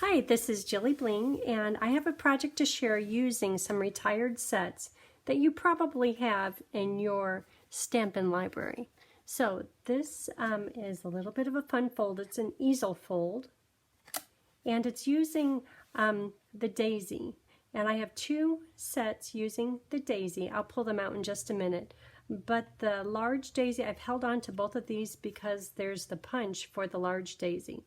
Hi, this is Jilly Bling, and I have a project to share using some retired sets that you probably have in your Stampin' library. So this is a little bit of a fun fold. It's an easel fold, and it's using the Daisy. And I have two sets using the Daisy. I'll pull them out in just a minute. But the large Daisy, I've held on to both of these because there's the punch for the large Daisy.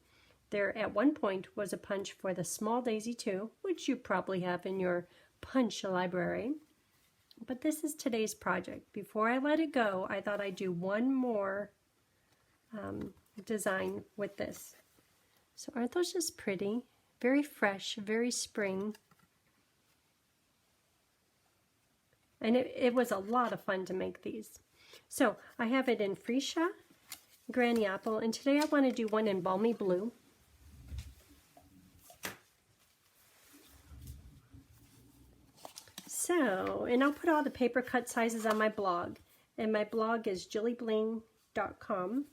There at one point was a punch for the small Daisy too, which you probably have in your punch library. But this is today's project. Before I let it go, I thought I'd do one more design with this. So aren't those just pretty? Very fresh, very spring. And it was a lot of fun to make these. So I have it in Freesia, Granny Apple, and today I want to do one in Balmy Blue. So, and I'll put all the paper cut sizes on my blog. And my blog is jillybling.com.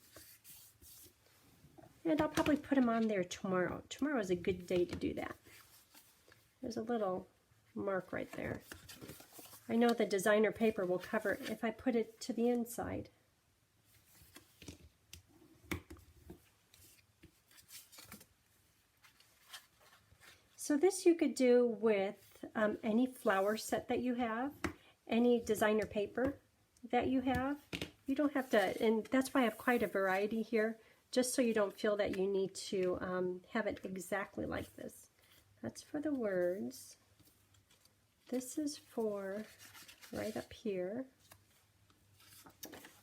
And I'll probably put them on there tomorrow. Tomorrow is a good day to do that. There's a little mark right there. I know the designer paper will cover it if I put it to the inside. So this you could do with any flower set that you have, any designer paper that you have. You don't have to, and that's why I have quite a variety here, just so you don't feel that you need to have it exactly like this. That's for the words. This is for right up here.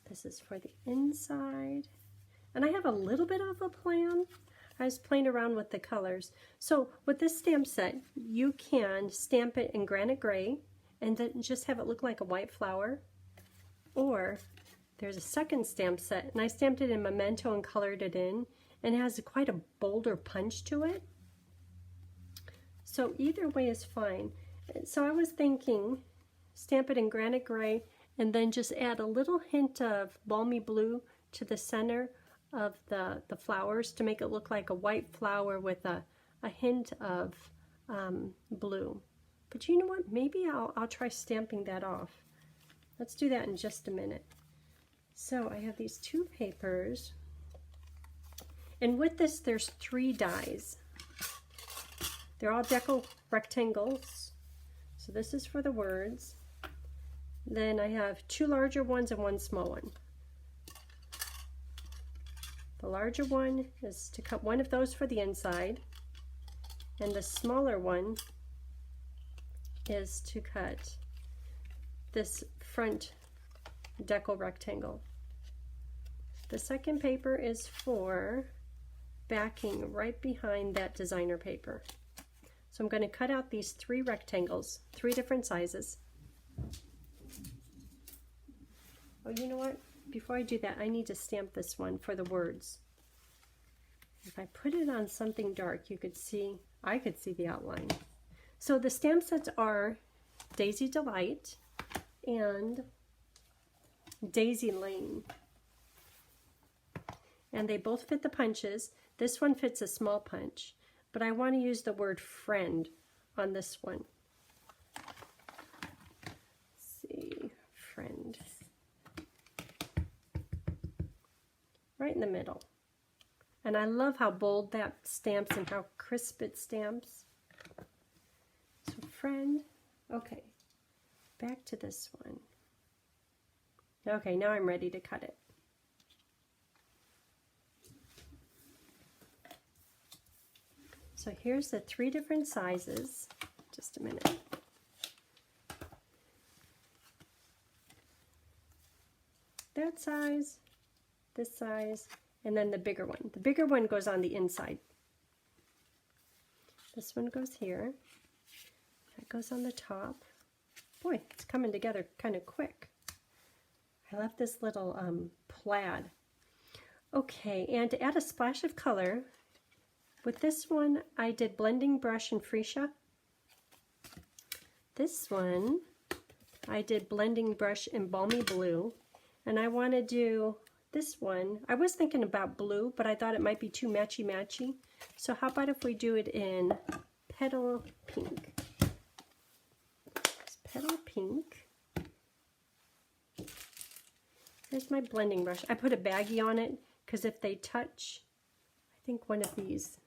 This is for the inside. And I have a little bit of a plan. I was playing around with the colors. So with this stamp set, you can stamp it in granite gray and then just have it look like a white flower. Or there's a second stamp set, and I stamped it in Memento and colored it in, and it has quite a bolder punch to it. So either way is fine. So I was thinking, stamp it in granite gray and then just add a little hint of balmy blue to the center of the flowers to make it look like a white flower with a hint of blue. But you know what? Maybe I'll try stamping that off. Let's do that in just a minute. So I have these two papers. And with this, there's 3 dies. They're all deco rectangles. So this is for the words. Then I have 2 larger ones and 1 small one. The larger one is to cut one of those for the inside, and the smaller one is to cut this front deco rectangle. The second paper is for backing right behind that designer paper. So I'm going to cut out these 3 rectangles, 3 different sizes. Oh, you know what? Before I do that, I need to stamp this one for the words. If I put it on something dark, you could see, I could see the outline. So the stamp sets are Daisy Delight and Daisy Lane. And they both fit the punches. This one fits a small punch, but I want to use the word friend on this one. Let's see, friend. Right in the middle. And I love how bold that stamps and how crisp it stamps. So friend, okay, back to this one. Okay, now I'm ready to cut it. So here's the 3 different sizes. Just a minute. That size, this size, and then the bigger one. The bigger one goes on the inside. This one goes here. That goes on the top. Boy, it's coming together kind of quick. I love this little plaid. Okay, and to add a splash of color, with this one I did blending brush in Freesia. This one I did blending brush in Balmy Blue. And I want to do this one. I was thinking about blue, but I thought it might be too matchy-matchy. So how about if we do it in petal pink? It's petal pink. There's my blending brush. I put a baggie on it because if they touch, I think one of these,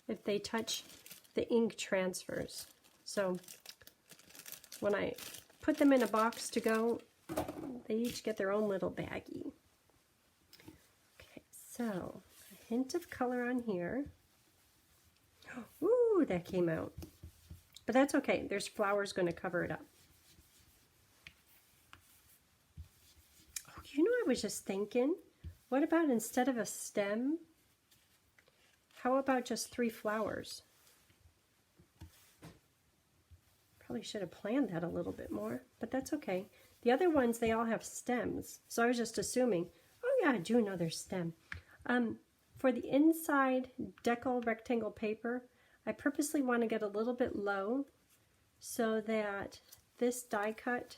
if they touch, the ink transfers. So when I put them in a box to go, they each get their own little baggie. Okay, so a hint of color on here. Ooh, that came out. But that's okay. There's flowers going to cover it up. Oh, you know, I was just thinking, what about instead of a stem, how about just 3 flowers? Probably should have planned that a little bit more, but that's okay. The other ones, they all have stems. So I was just assuming, oh yeah, I do know there's stem. For the inside decal rectangle paper, I purposely want to get a little bit low so that this die cut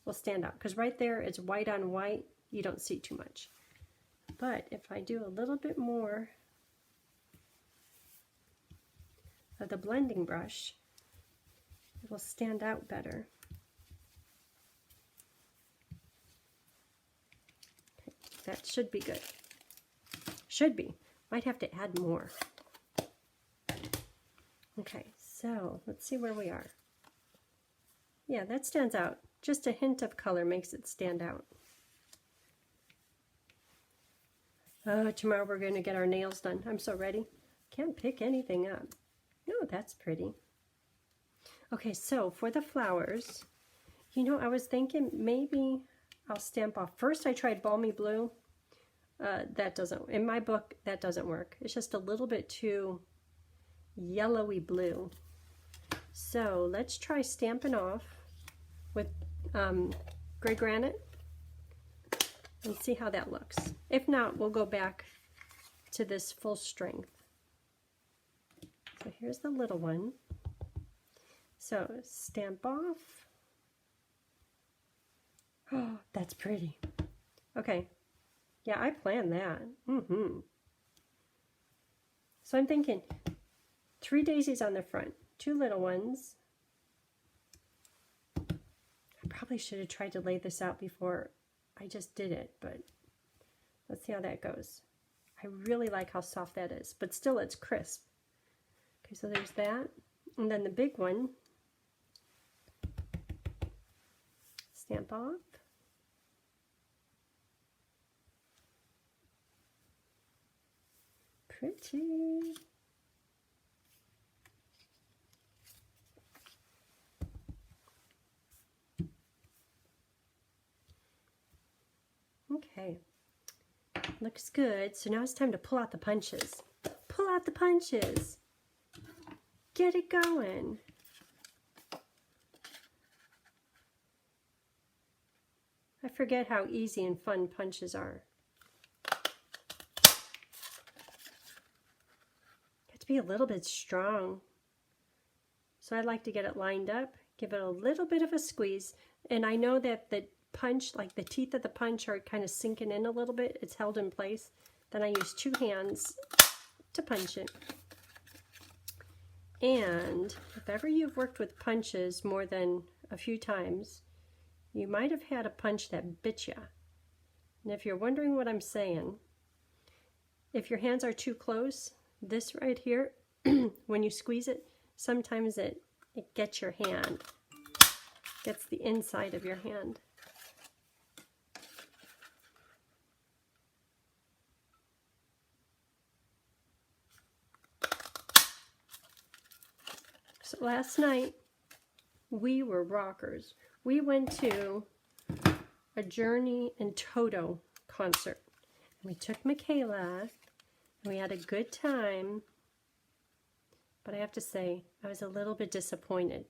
will stand out. Because right there, it's white on white. You don't see too much. But if I do a little bit more of the blending brush, it will stand out better. Okay, that should be good. Should be. Might have to add more. Okay, so let's see where we are. Yeah, that stands out. Just a hint of color makes it stand out. Oh, tomorrow we're going to get our nails done. I'm so ready. Can't pick anything up. No, that's pretty. Okay, so for the flowers, you know, I was thinking maybe I'll stamp off. First I tried balmy blue. That doesn't, in my book, that doesn't work. It's just a little bit too yellowy blue. So let's try Stampin' Off with gray granite and see how that looks. If not, we'll go back to this full strength. So here's the little one. So Stamp Off. Oh, that's pretty. Okay. Yeah, I planned that. So I'm thinking 3 daisies on the front, 2 little ones. I probably should have tried to lay this out before I just did it, but let's see how that goes. I really like how soft that is, but still it's crisp. Okay, so there's that. And then the big one, Stamp Off. Pretty. Okay, looks good. So now it's time to pull out the punches. Pull out the punches. Get it going. I forget how easy and fun punches are. Got to be a little bit strong. So I like to get it lined up, give it a little bit of a squeeze. And I know that the punch, like the teeth of the punch are kind of sinking in a little bit. It's held in place. Then I use 2 hands to punch it. And if ever you've worked with punches more than a few times, you might have had a punch that bit you. And if you're wondering what I'm saying, if your hands are too close, this right here, when you squeeze it, sometimes it gets your hand, gets the inside of your hand. So last night, we were rockers. We went to a Journey and Toto concert. We took Michaela, and we had a good time. But I have to say, I was a little bit disappointed.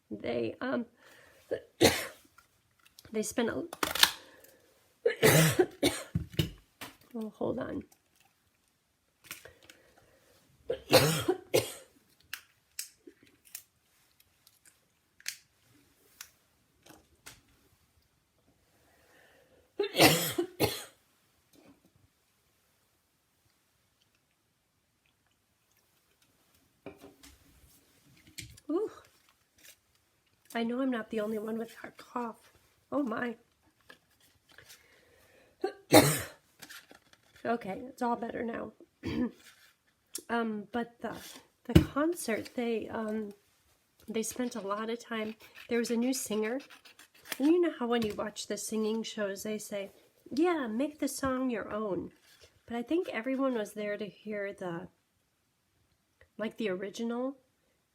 They they spent a oh, hold on. Ooh. I know I'm not the only one with a cough. Oh my. Okay, it's all better now. But the concert, they spent a lot of time. There was a new singer. And you know how when you watch the singing shows, they say, yeah, make the song your own. But I think everyone was there to hear the original.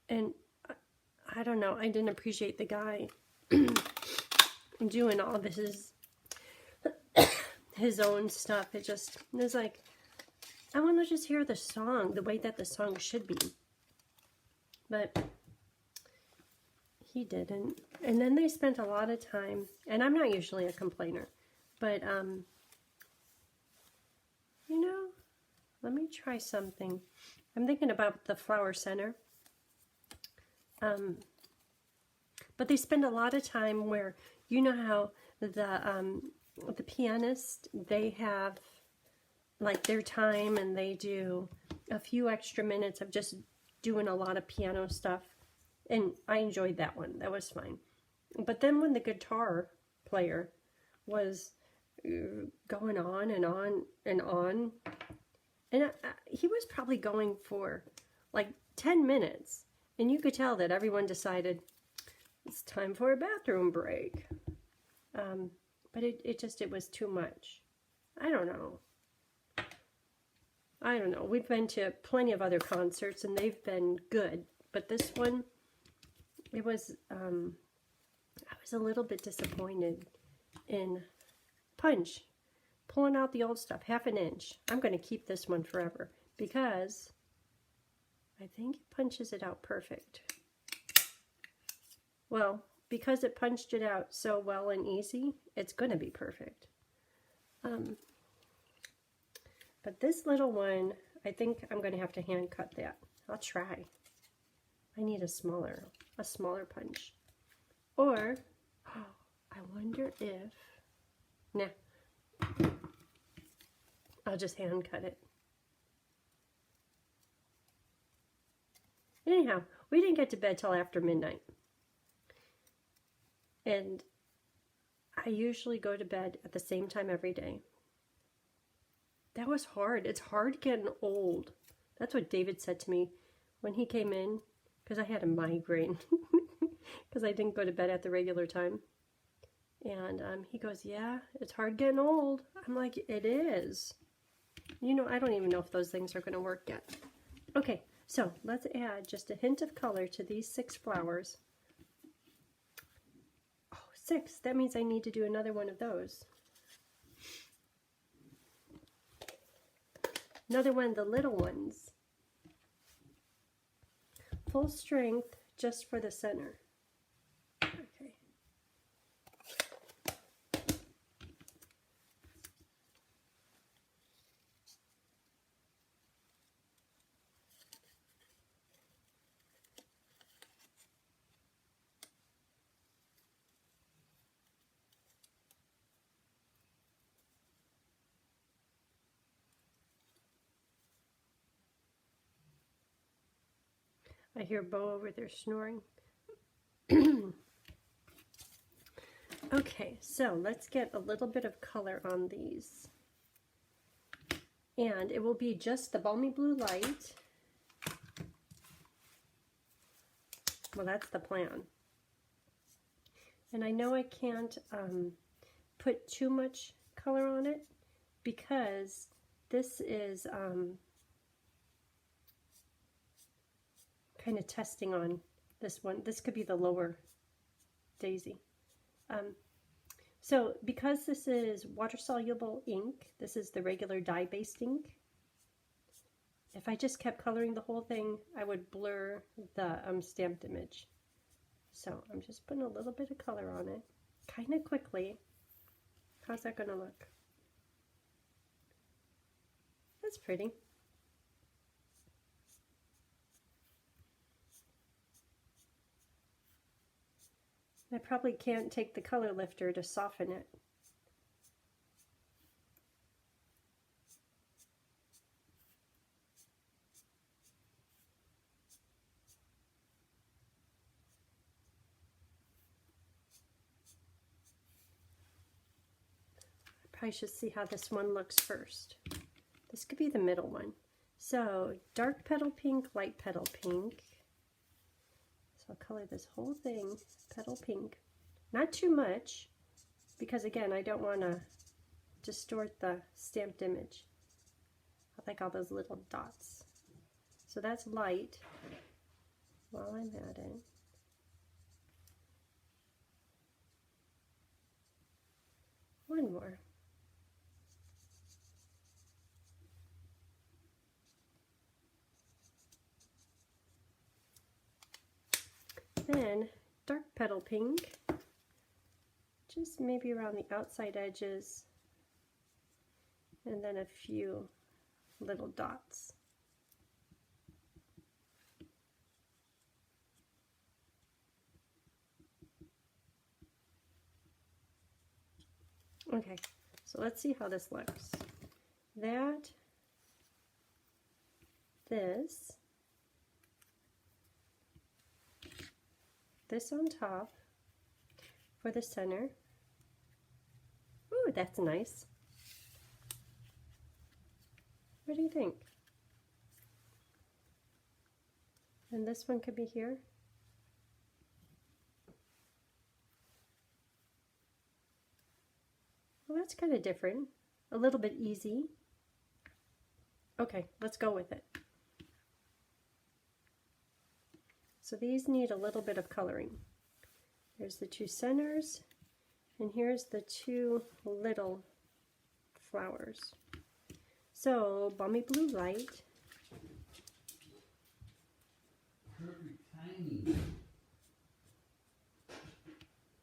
And I don't know, I didn't appreciate the guy doing all this his own stuff. It was like, I want to just hear the song the way that the song should be. But he didn't. And then they spent a lot of time, and I'm not usually a complainer, but you know, let me try something. I'm thinking about the flower center. But they spend a lot of time where, you know how the pianist, they have like their time and they do a few extra minutes of just doing a lot of piano stuff. And I enjoyed that one. That was fine. But then when the guitar player was going on and on and on, and he was probably going for like 10 minutes. And you could tell that everyone decided it's time for a bathroom break. But it was too much. I don't know. We've been to plenty of other concerts and they've been good. But this one, I was a little bit disappointed in Punch. Pulling out the old stuff, 1/2 inch. I'm going to keep this one forever because I think it punches it out perfect. Well, because it punched it out so well and easy, it's going to be perfect. But this little one, I think I'm going to have to hand cut that. I'll try. I need a smaller punch. Or, I wonder if, nah, I'll just hand cut it. Anyhow, we didn't get to bed till after midnight. And I usually go to bed at the same time every day. That was hard. It's hard getting old. That's what David said to me when he came in, because I had a migraine because I didn't go to bed at the regular time. And he goes, yeah, it's hard getting old. I'm like, it is. You know, I don't even know if those things are going to work yet. Okay, so let's add just a hint of color to these 6 flowers. 6. That means I need to do another one of those. Another one of the little ones. Full strength just for the center. Okay. I hear Bo over there snoring. Okay, so let's get a little bit of color on these. And it will be just the balmy blue light. Well, that's the plan. And I know I can't put too much color on it because this is kind of testing on this one. This could be the lower daisy. So because this is water-soluble ink, this is the regular dye-based ink. If I just kept coloring the whole thing, I would blur the stamped image. So I'm just putting a little bit of color on it, kind of quickly. How's that going to look? That's pretty. I probably can't take the color lifter to soften it. probably should see how this one looks first. This could be the middle one. So dark petal pink, light petal pink. So I'll color this whole thing petal pink. Not too much, because again, I don't want to distort the stamped image. I like all those little dots. So that's light while I'm at it. One more. Then dark petal pink, just maybe around the outside edges, and then a few little dots. Okay, so let's see how this looks. This on top for the center. Ooh, that's nice. What do you think? And this one could be here. Well, that's kind of different. A little bit easy. Okay, let's go with it. So these need a little bit of coloring. There's the two centers, and here's the two little flowers. So balmy blue light.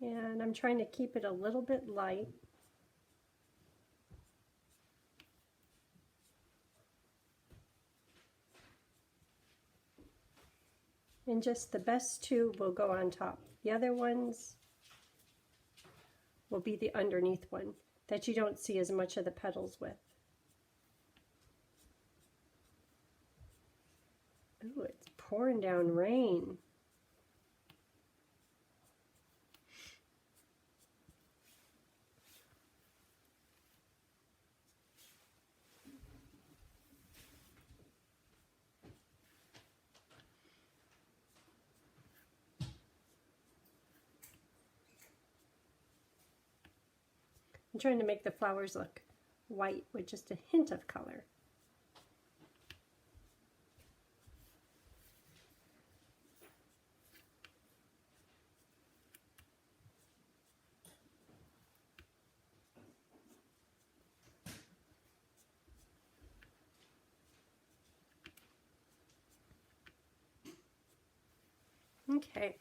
And I'm trying to keep it a little bit light. And just the best two will go on top. The other ones will be the underneath one that you don't see as much of the petals with. Ooh, it's pouring down rain. I'm trying to make the flowers look white with just a hint of color. Okay,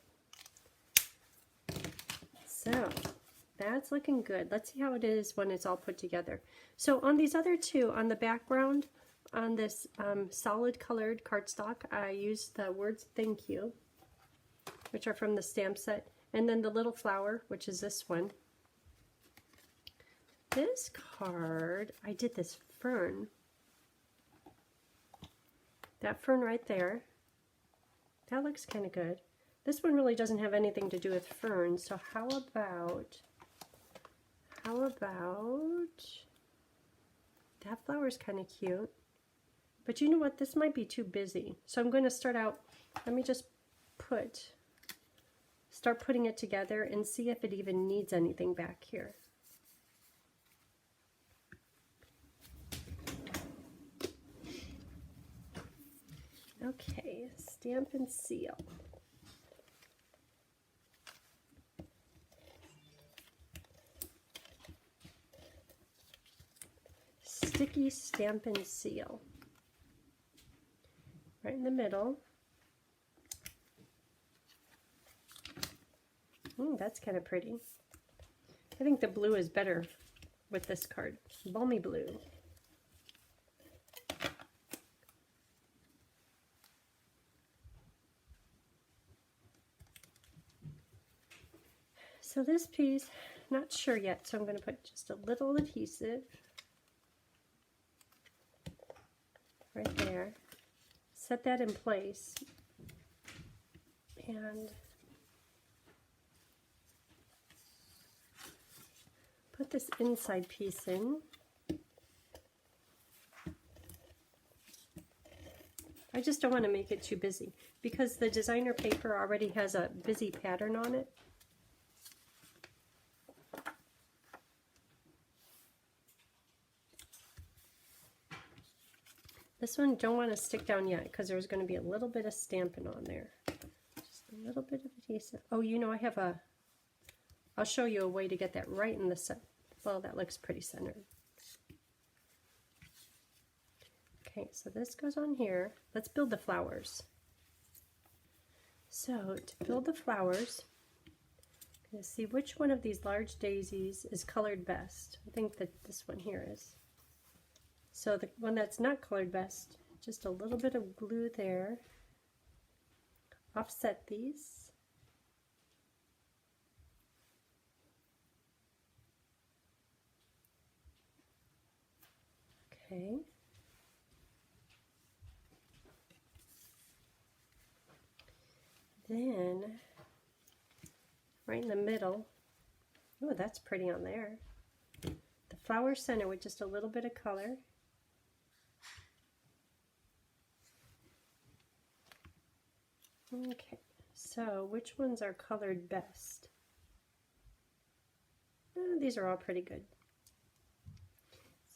so that's looking good. Let's see how it is when it's all put together. So on these other two, on the background, on this solid colored cardstock, I used the words thank you, which are from the stamp set, and then the little flower, which is this one. This card, I did this fern. That fern right there, that looks kind of good. This one really doesn't have anything to do with ferns, so how about that flower's kind of cute. But you know what, this might be too busy. So I'm going to start out, let me just start putting it together and see if it even needs anything back here. Okay, stamp and seal. Sticky stamp and seal. Right in the middle. That's kind of pretty. I think the blue is better with this card. Balmy blue. So this piece, not sure yet, so I'm going to put just a little adhesive right there. Set that in place and put this inside piece in. I just don't want to make it too busy because the designer paper already has a busy pattern on it. This one don't want to stick down yet because there's going to be a little bit of stamping on there. Just a little bit of adhesive. Oh, you know, I'll show you a way to get that right in the center. Well, that looks pretty centered. Okay, so this goes on here. Let's build the flowers. So to build the flowers, I'm going to see which one of these large daisies is colored best. I think that this one here is. So the one that's not colored best, just a little bit of glue there. Offset these. Okay. Then, right in the middle, oh, that's pretty on there. The flower center with just a little bit of color. Okay, so which ones are colored best? These are all pretty good.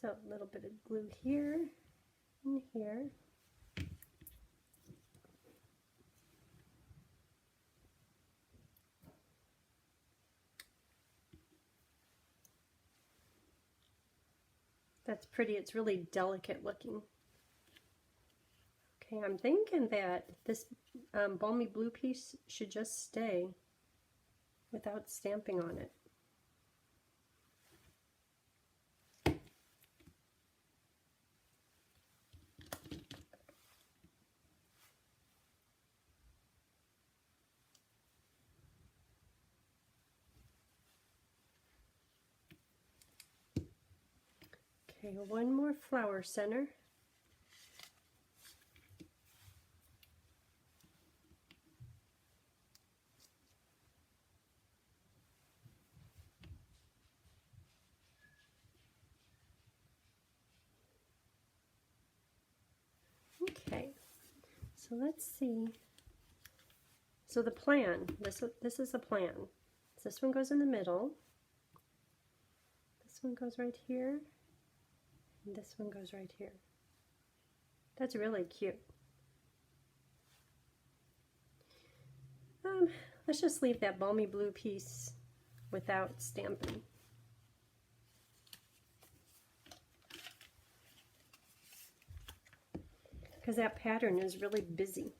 So a little bit of glue here and here. That's pretty. It's really delicate looking. Okay, I'm thinking that this balmy blue piece should just stay without stamping on it. Okay, one more flower center. Okay, so let's see. So the plan, this is the plan. So this one goes in the middle. This one goes right here. And this one goes right here. That's really cute. Let's just leave that balmy blue piece without stamping. Because that pattern is really busy.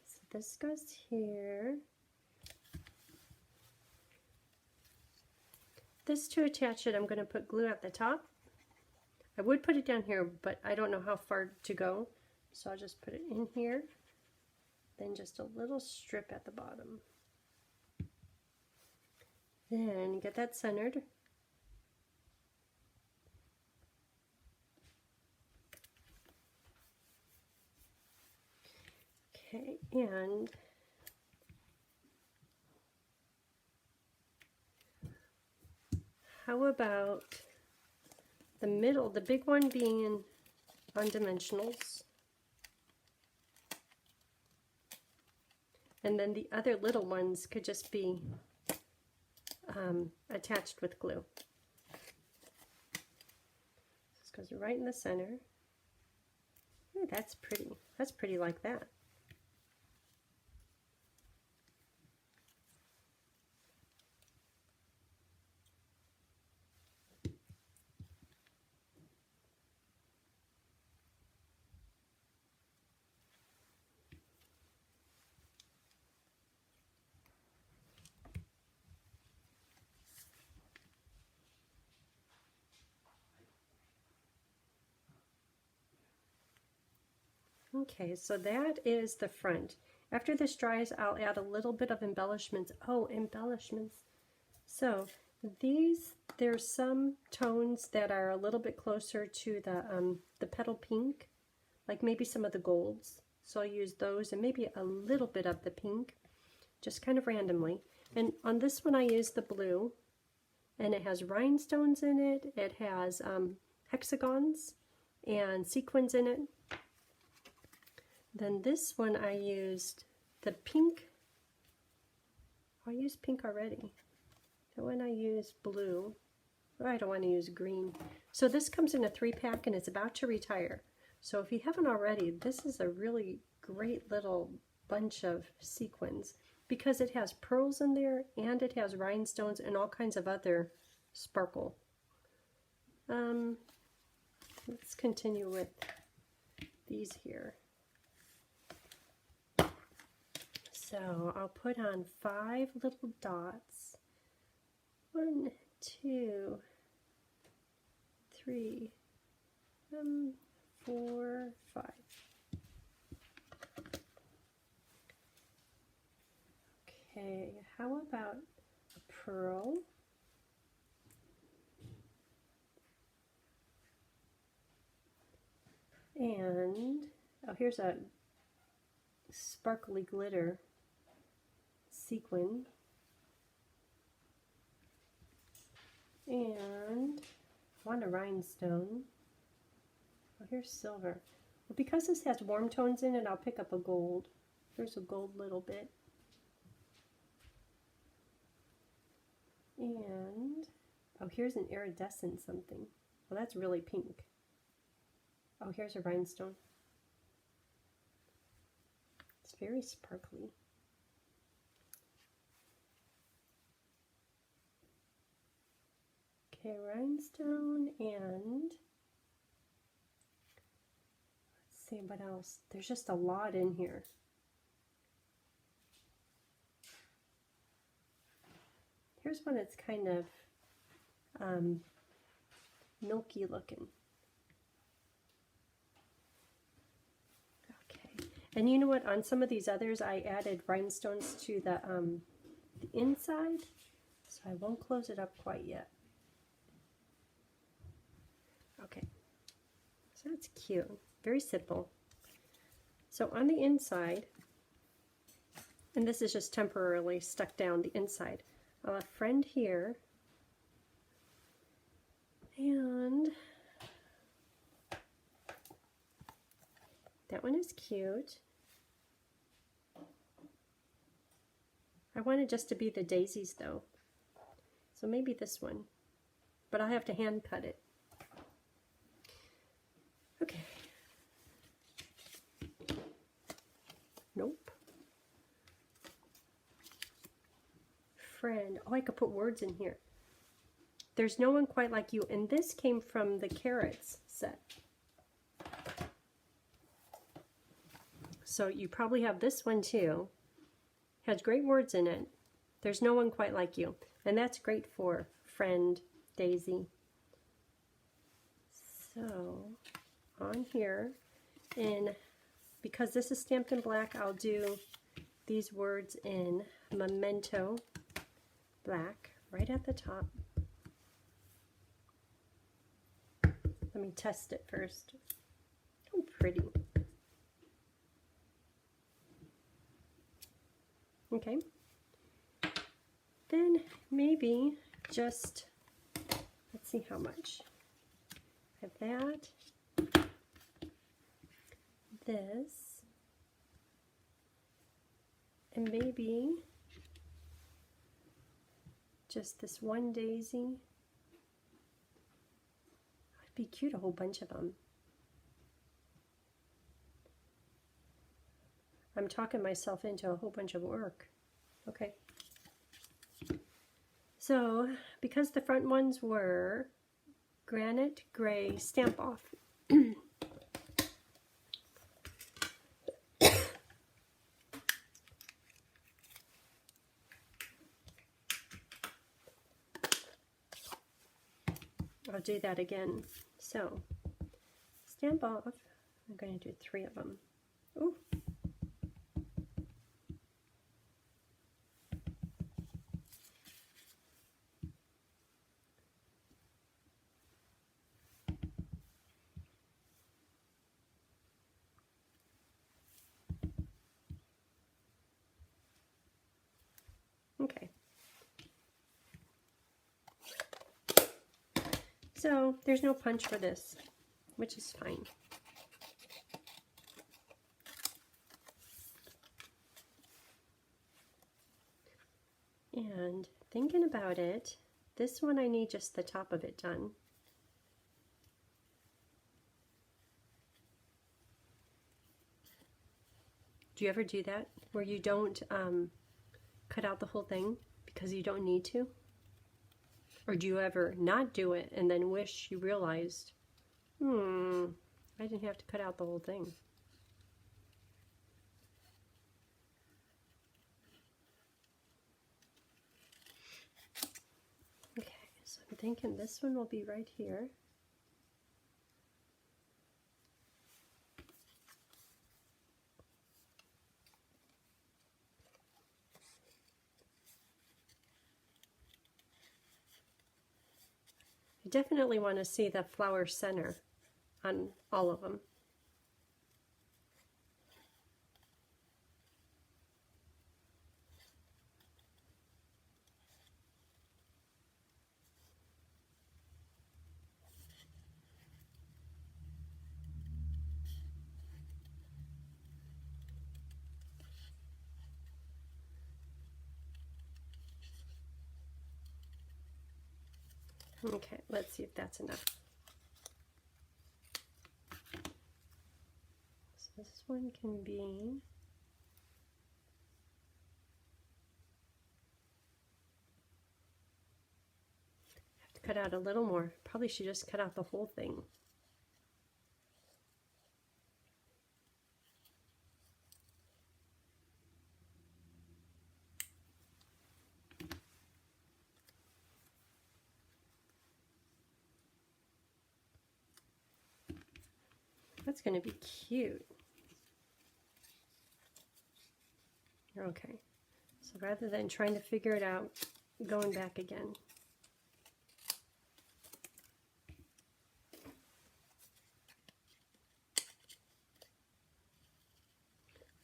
So this goes here. This to attach it, I'm going to put glue at the top. I would put it down here, but I don't know how far to go, so I'll just put it in here. Then just a little strip at the bottom. Then get that centered. Okay, and how about the middle, the big one being on dimensionals, and then the other little ones could just be attached with glue. This goes right in the center. Ooh, that's pretty. That's pretty like that. Okay, so that is the front. After this dries, I'll add a little bit of embellishments. Oh, embellishments. So these, there's some tones that are a little bit closer to the petal pink, like maybe some of the golds. So I'll use those and maybe a little bit of the pink. just kind of randomly. And on this one I used the blue, and it has rhinestones in it. It has hexagons and sequins in it. Then this one I used the pink. Oh, I used pink already. That one I used blue. Oh, I don't want to use green. So this comes in a 3-pack and it's about to retire. So if you haven't already, this is a really great little bunch of sequins because it has pearls in there and it has rhinestones and all kinds of other sparkle. Let's continue with these here. So I'll put on 5 little dots. 1, 2, 3, 4, 5. Okay, how about a pearl? And, oh, here's a sparkly glitter sequin. And I want a rhinestone. Oh, here's silver. Well, because this has warm tones in it, I'll pick up a gold. Here's a gold little bit. And, oh, here's an iridescent something. Well, that's really pink. Oh, here's a rhinestone. It's very sparkly. Okay, rhinestone, and let's see what else. There's just a lot in here. Here's one that's kind of milky looking. Okay, and you know what? On some of these others, I added rhinestones to the inside, so I won't close it up quite yet. Okay, so that's cute, very simple. So on the inside, and this is just temporarily stuck down the inside, I'll have friend here, and that one is cute. I want it just to be the daisies though, so maybe this one, but I'll have to hand cut it. Okay. Nope. Friend. Oh, I could put words in here. There's no one quite like you. And this came from the carrots set. So you probably have this one too. Has great words in it. There's no one quite like you. And that's great for friend Daisy. So on here, and because this is stamped in black, I'll do these words in Memento black right at the top. Let me test it first. Oh, pretty. Okay. Then maybe just, let's see how much. I have that. This, and maybe just this one daisy. It'd be cute, a whole bunch of them. I'm talking myself into a whole bunch of work. Okay. So, because the front ones were granite gray stamp off, I'll do that again. So, stamp off. I'm going to do 3 of them. Ooh. Okay. So there's no punch for this, which is fine. And thinking about it, this one I need just the top of it done. Do you ever do that, where you don't cut out the whole thing because you don't need to? Or do you ever not do it and then wish you realized, I didn't have to cut out the whole thing? Okay, so I'm thinking this one will be right here. I definitely want to see the flower center on all of them. Okay, let's see if that's enough. So this one can be, have to cut out a little more. Probably should just cut out the whole thing. That's going to be cute. Okay, so rather than trying to figure it out, going back again.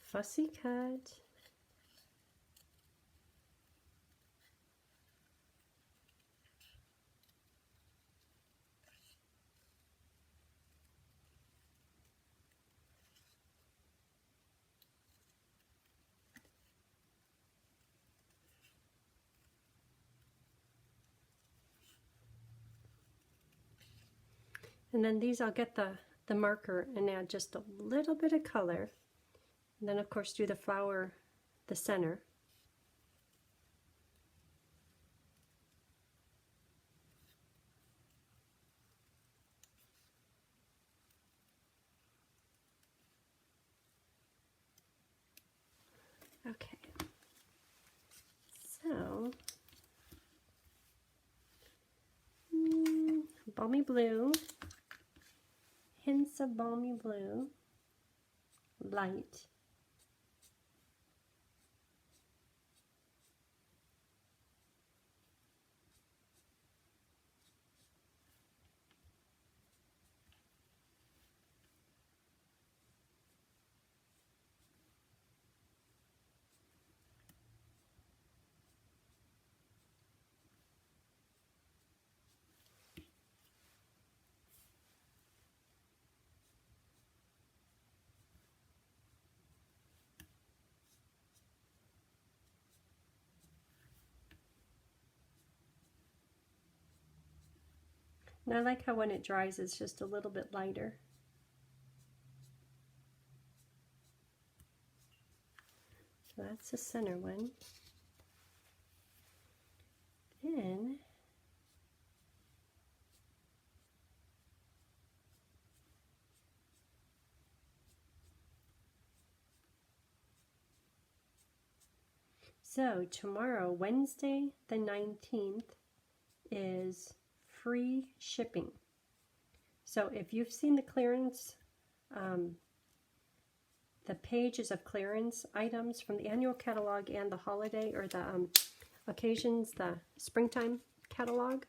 Fussy cut. And then these, I'll get the marker and add just a little bit of color. And then of course do the flower, the center. Okay, so balmy blue, hints of balmy blue, light, and I like how when it dries it's just a little bit lighter. So that's the center one. Then so tomorrow, Wednesday the 19th, is free shipping. So if you've seen the clearance, the pages of clearance items from the annual catalog and the holiday or the occasions, the springtime catalog,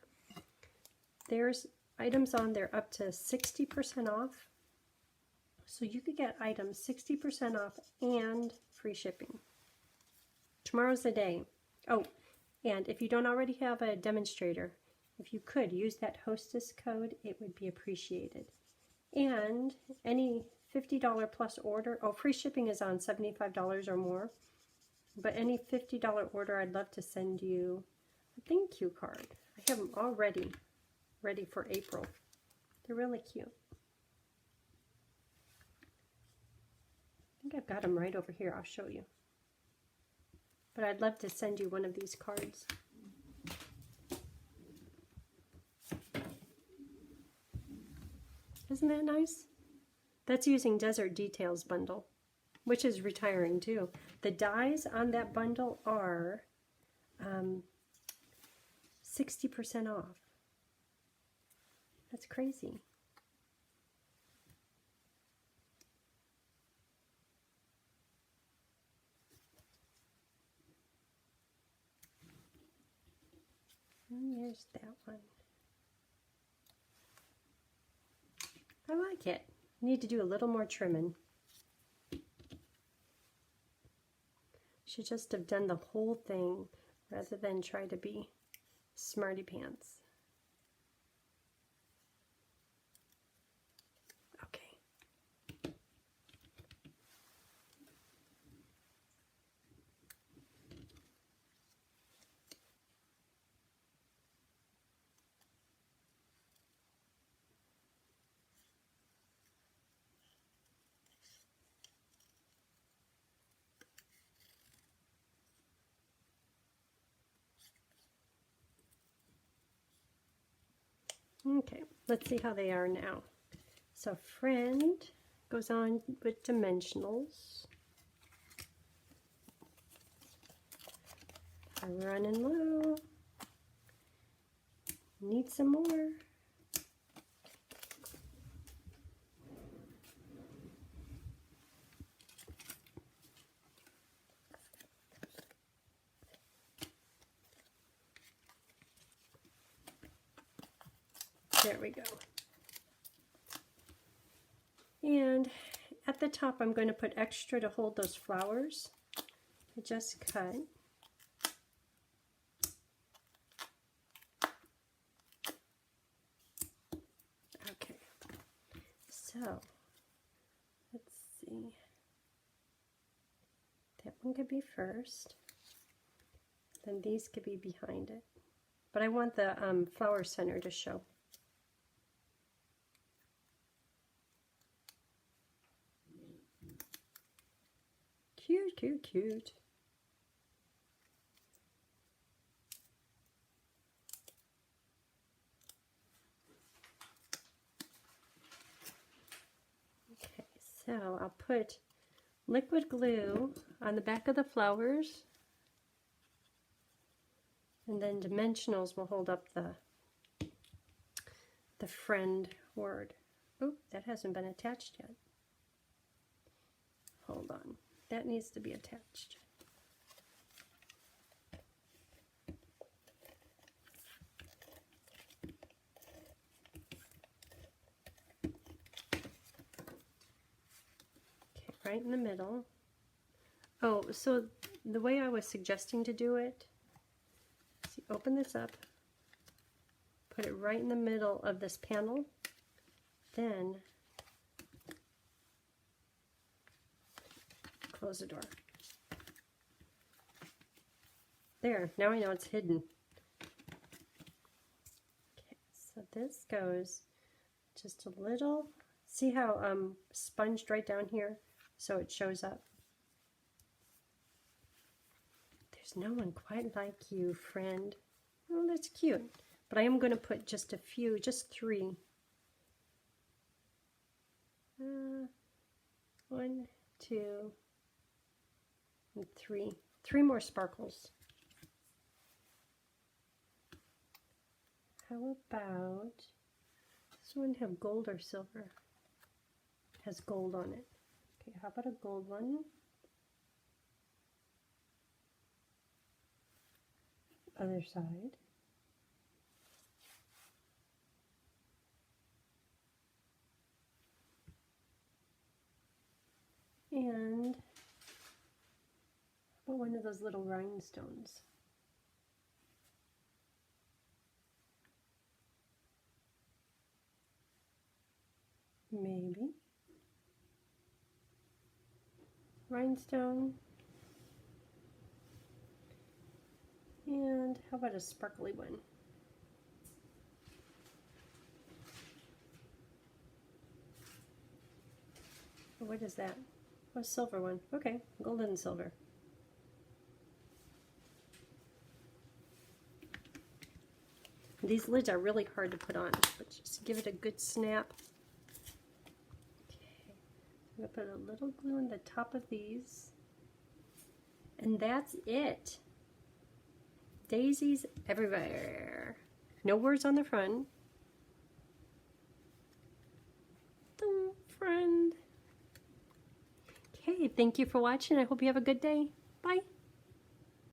there's items on there up to 60% off. So you could get items 60% off and free shipping. Tomorrow's the day. Oh, And if you don't already have a demonstrator, if you could use that hostess code, it would be appreciated. And any $50 plus order, oh, free shipping is on $75 or more, but any $50 order, I'd love to send you a thank you card. I have them already ready for April. They're really cute. I think I've got them right over here. I'll show you. But I'd love to send you one of these cards. Isn't that nice? That's using Desert Details bundle, which is retiring too. The dies on that bundle are 60% off. That's crazy. And there's that one. I like it. Need to do a little more trimming. Should just have done the whole thing rather than try to be smarty pants. Okay. Okay, let's see how they are now. So friend goes on with dimensionals. I'm running low. Need some more. There we go. And at the top, I'm going to put extra to hold those flowers. I just cut. Okay. So, let's see. That one could be first. Then these could be behind it. But I want the flower center to show. Cute, cute, cute. Okay, so I'll put liquid glue on the back of the flowers, and then dimensionals will hold up the friend word. Oh, that hasn't been attached yet. Hold on. That needs to be attached. Okay, right in the middle. Oh, so the way I was suggesting to do it, see, open this up, put it right in the middle of this panel, then close the door. There, now I know it's hidden. Okay, so this goes just a little. See how sponged right down here so it shows up? There's no one quite like you, friend. Oh, that's cute. But I am going to put just a few, just 3. 1, 2, and 3. 3 more sparkles. How about this one have gold or silver? It has gold on it. Okay, how about a gold one? Other side. And how about one of those little rhinestones? maybe. Rhinestone. And how about a sparkly one? What is that? Oh, a silver one. Okay, gold and silver. These lids are really hard to put on, but just give it a good snap. Okay, I'm going to put a little glue on the top of these. And that's it. Daisies everywhere. No words on the front. Friend. Okay, thank you for watching. I hope you have a good day. Bye.